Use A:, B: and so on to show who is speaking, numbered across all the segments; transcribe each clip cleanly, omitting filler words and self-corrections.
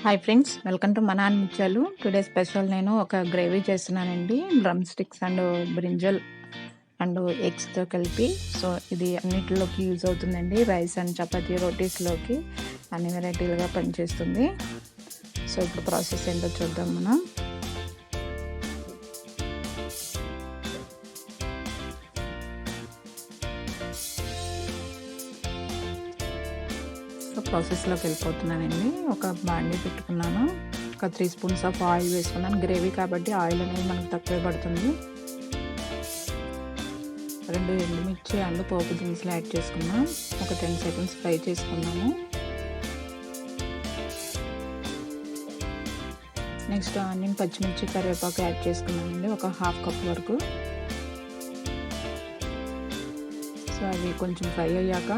A: Hi friends, welcome to మన ముత్యాలు. Today special నేను ఒక గ్రేవీ చేస్తున్నానండి. Drumsticks and brinjal and ఎగ్స్తో కలిపి. సో ఇది అన్నిటిలోకి యూజ్ అవుతుందండి. రైస్ అండ్ చపాతీ రోటీస్లోకి అన్ని వెరైటీలుగా పనిచేస్తుంది. సో ఇప్పుడు ప్రాసెస్ ఏంటో చూద్దాం మనం. ప్రాసెస్లోకి వెళ్ళిపోతున్నానండి. ఒక బాండీ పెట్టుకున్నాను, ఒక 3 స్పూన్స్ ఆఫ్ ఆయిల్ వేసుకున్నాను. గ్రేవీ కాబట్టి ఆయిల్ అనేది మనకు తక్కువే పడుతుంది. 2 ఎండుమిర్చి అండ్ పోపు దినుసులు యాడ్ చేసుకున్నాం. ఒక 10 సెకండ్స్ ఫ్రై చేసుకున్నాము. నెక్స్ట్ ఆనియన్, పచ్చిమిర్చి, కరివేపాకు యాడ్ చేసుకున్నానండి, ఒక 1/2 కప్ వరకు. సో అవి కొంచెం ఫ్రై అయ్యాక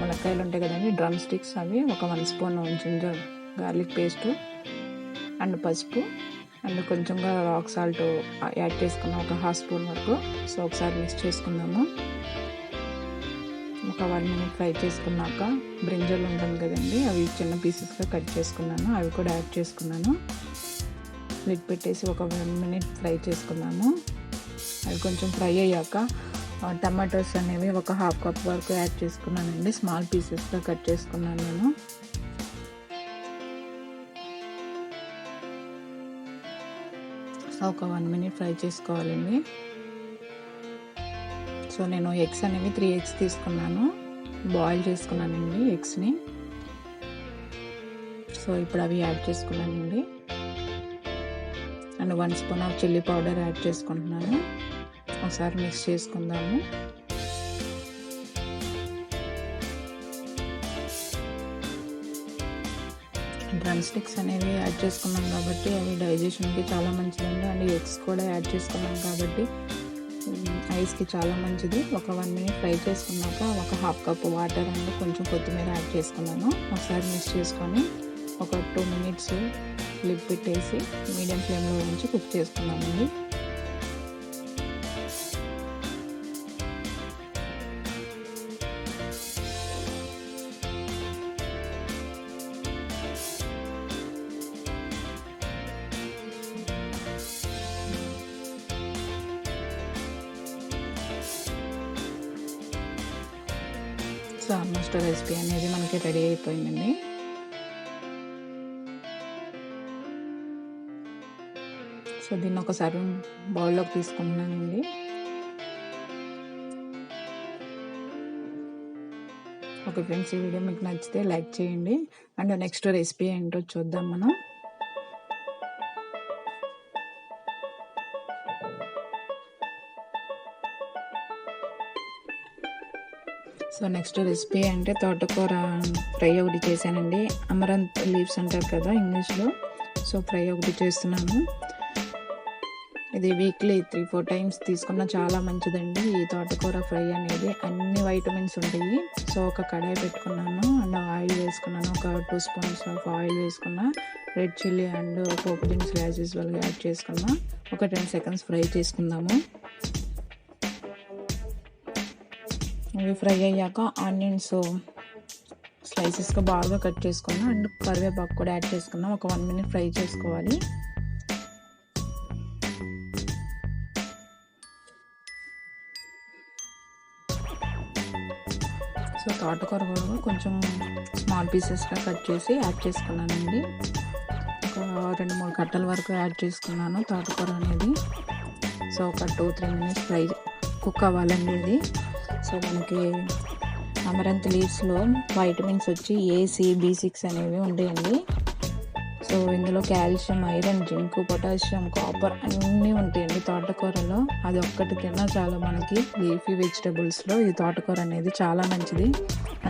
A: ములక్కాయలు ఉంటాయి కదండి, డ్రమ్ స్టిక్స్, అవి ఒక 1 spoon ginger garlic paste and పసుపు అండ్ కొంచెంగా రాక్ సాల్ట్ యాడ్ చేసుకున్నాం, ఒక 1/2 స్పూన్ వరకు. సో ఒకసారి మిక్స్ చేసుకుందాము. ఒక 1 మినిట్ ఫ్రై చేసుకున్నాక బ్రింజల్ ఉంటుంది కదండి, అవి చిన్న పీసెస్గా కట్ చేసుకున్నాను, అవి కూడా యాడ్ చేసుకున్నాను. లిడ్ పెట్టేసి ఒక 1 మినిట్ ఫ్రై చేసుకున్నాము. అవి కొంచెం ఫ్రై అయ్యాక టమాటోస్ అనేవి ఒక 1/2 కప్ వరకు యాడ్ చేసుకున్నానండి. స్మాల్ పీసెస్గా కట్ చేసుకున్నాను నేను. సో ఒక 1 మినిట్ ఫ్రై చేసుకోవాలండి. సో నేను ఎగ్స్ అనేవి 3 ఎగ్స్ తీసుకున్నాను, బాయిల్ చేసుకున్నానండి ఎగ్స్ని. సో ఇప్పుడు అవి యాడ్ చేసుకున్నానండి. And 1 spoon of chilli powder add చేసుకుంటున్నాను. ఒకసారి మిక్స్ చేసుకుందాము. డ్రమ్ స్టిక్స్ అనేవి యాడ్ చేసుకున్నాం కాబట్టి అవి డైజెషన్కి చాలా మంచిదండి. అండ్ ఎగ్స్ కూడా యాడ్ చేసుకున్నాం కాబట్టి ఐస్కి చాలా మంచిది. ఒక 1 మినిట్ ఫ్రై చేసుకున్నాక ఒక 1/2 కప్ వాటర్ అండ్ కొంచెం కొత్తిమీర యాడ్ చేసుకున్నాను. ఒకసారి మిక్స్ చేసుకొని ఒక 2 మినిట్స్ లిడ్ పెట్టేసి మీడియం ఫ్లేమ్లో ఉంచి కుక్ చేసుకున్నామండి. సో ఆల్మోస్ట్ రెసిపీ అనేది మనకి రెడీ అయిపోయిందండి. సో దీన్ని ఒకసారి బౌల్లోకి తీసుకుంటున్నానండి. ఓకే ఫ్రెండ్స్, ఈ వీడియో మీకు నచ్చితే లైక్ చేయండి. అండ్ నెక్స్ట్ రెసిపీ ఏంటో చూద్దాం మనం. సో నెక్స్ట్ రెసిపీ అంటే తోటకూర ఫ్రై ఒకటి చేశానండి. అమరంత్ లీవ్స్ అంటారు కదా ఇంగ్లీష్లో. సో ఫ్రై ఒకటి చేస్తున్నాను. ఇది వీక్లీ 3-4 టైమ్స్ తీసుకున్న చాలా మంచిదండి ఈ తోటకూర ఫ్రై అనేది. అన్ని వైటమిన్స్ ఉంటాయి. సో ఒక కడాయి పెట్టుకున్నాను అండ్ ఆయిల్ వేసుకున్నాను. ఒక 2 స్పూన్స్ ఆఫ్ ఆయిల్ వేసుకున్నా. రెడ్ చిల్లీ అండ్ పోపు దినుసులు యాజ్ యూజువల్గా యాడ్ చేసుకున్నా. ఒక 10 సెకండ్స్ ఫ్రై చేసుకుందాము. ఇవి ఫ్రై అయ్యాక ఆనియన్స్ స్లైసెస్గా బాగా కట్ చేసుకున్నాం అండ్ కరివేపాకు కూడా యాడ్ చేసుకున్నాం. ఒక 1 మినిట్ ఫ్రై చేసుకోవాలి. సో తోటకూర కూడా కొంచెం స్మాల్ పీసెస్గా కట్ చేసి యాడ్ చేసుకున్నానండి. ఒక 2-3 కట్టల వరకు యాడ్ చేసుకున్నాను తోటకూర అనేది. సో ఒక 2-3 మినిట్స్ ఫ్రై కుక్ అవ్వాలండి ఇది. సో మనకి అమరంత్ లీవ్స్లో వైటమిన్స్ వచ్చి A, C, B6 అనేవి ఉంటాయండి. సో ఇందులో calcium, iron, zinc, potassium, copper అన్నీ ఉంటాయండి తోటకూరలో. అది ఒక్కటి తిన్నా చాలా మనకి లీఫీ వెజిటబుల్స్లో ఈ తోటకూర అనేది చాలా మంచిది.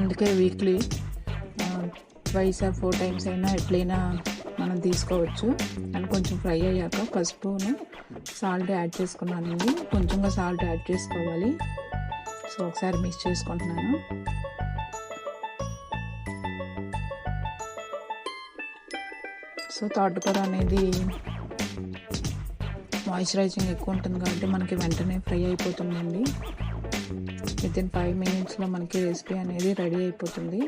A: అందుకే వీక్లీ 2 or 4 టైమ్స్ అయినా ఎట్లయినా మనం తీసుకోవచ్చు. అండ్ కొంచెం ఫ్రై అయ్యాక పసుపును సాల్ట్ యాడ్ చేసుకున్నానండి. కొంచెంగా సాల్ట్ యాడ్ చేసుకోవాలి. సో ఒకసారి మిక్స్ చేసుకుంటున్నాను. సో తోటకూర అనేది మాయిశ్చరైజింగ్ ఎక్కువ ఉంటుంది కాబట్టి మనకి వెంటనే ఫ్రై అయిపోతుందండి. వితిన్ 5 మినిట్స్లో మనకి రెసిపీ అనేది రెడీ అయిపోతుంది.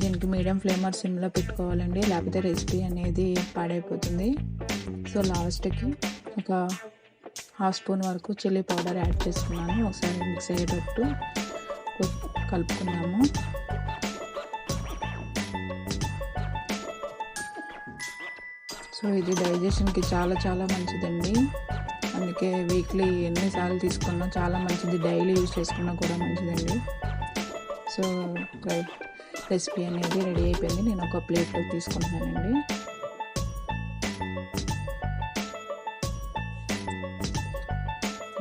A: దీనికి మీడియం ఫ్లేమ్ ఆర్ సిమ్లో పెట్టుకోవాలండి, లేకపోతే రెసిపీ అనేది పాడైపోతుంది. సో లాస్ట్కి ఒక హాఫ్ స్పూన్ వరకు చిల్లీ పౌడర్ యాడ్ చేసుకున్నాను. ఒకసారి మిక్స్ అయ్యేటట్టు కలుపుకున్నాము. సో ఇది డైజెషన్కి చాలా చాలా మంచిదండి. అందుకే వీక్లీ ఎన్నిసార్లు తీసుకున్నా చాలా మంచిది, డైలీ యూజ్ చేసుకున్నా కూడా మంచిదండి. సో రెసిపీ అనేది రెడీ అయిపోయింది. నేను ఒక ప్లేట్లో తీసుకుంటున్నానండి.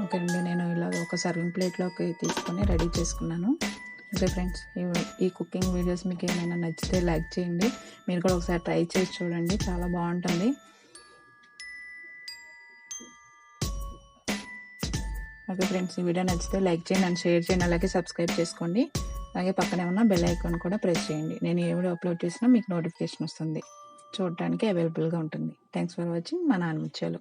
A: ఓకే అండి, నేను ఇలా ఒక సర్వింగ్ ప్లేట్లోకి తీసుకొని రెడీ చేసుకున్నాను. ఓకే ఫ్రెండ్స్, ఈ కుకింగ్ వీడియోస్ మీకు ఏమైనా నచ్చితే లైక్ చేయండి. మీరు కూడా ఒకసారి ట్రై చేసి చూడండి, చాలా బాగుంటుంది. ఓకే ఫ్రెండ్స్, ఈ వీడియో నచ్చితే లైక్ చేయండి అండ్ షేర్ చేయండి, అలాగే సబ్స్క్రైబ్ చేసుకోండి. అలాగే పక్కనే ఉన్న బెల్ ఐకాన్ కూడా ప్రెస్ చేయండి. నేను ఏ వీడియో అప్లోడ్ చేసినా మీకు నోటిఫికేషన్ వస్తుంది, చూడటానికి అవైలబుల్గా ఉంటుంది. Thanks for watching. మా నాన్న ముత్యాలు.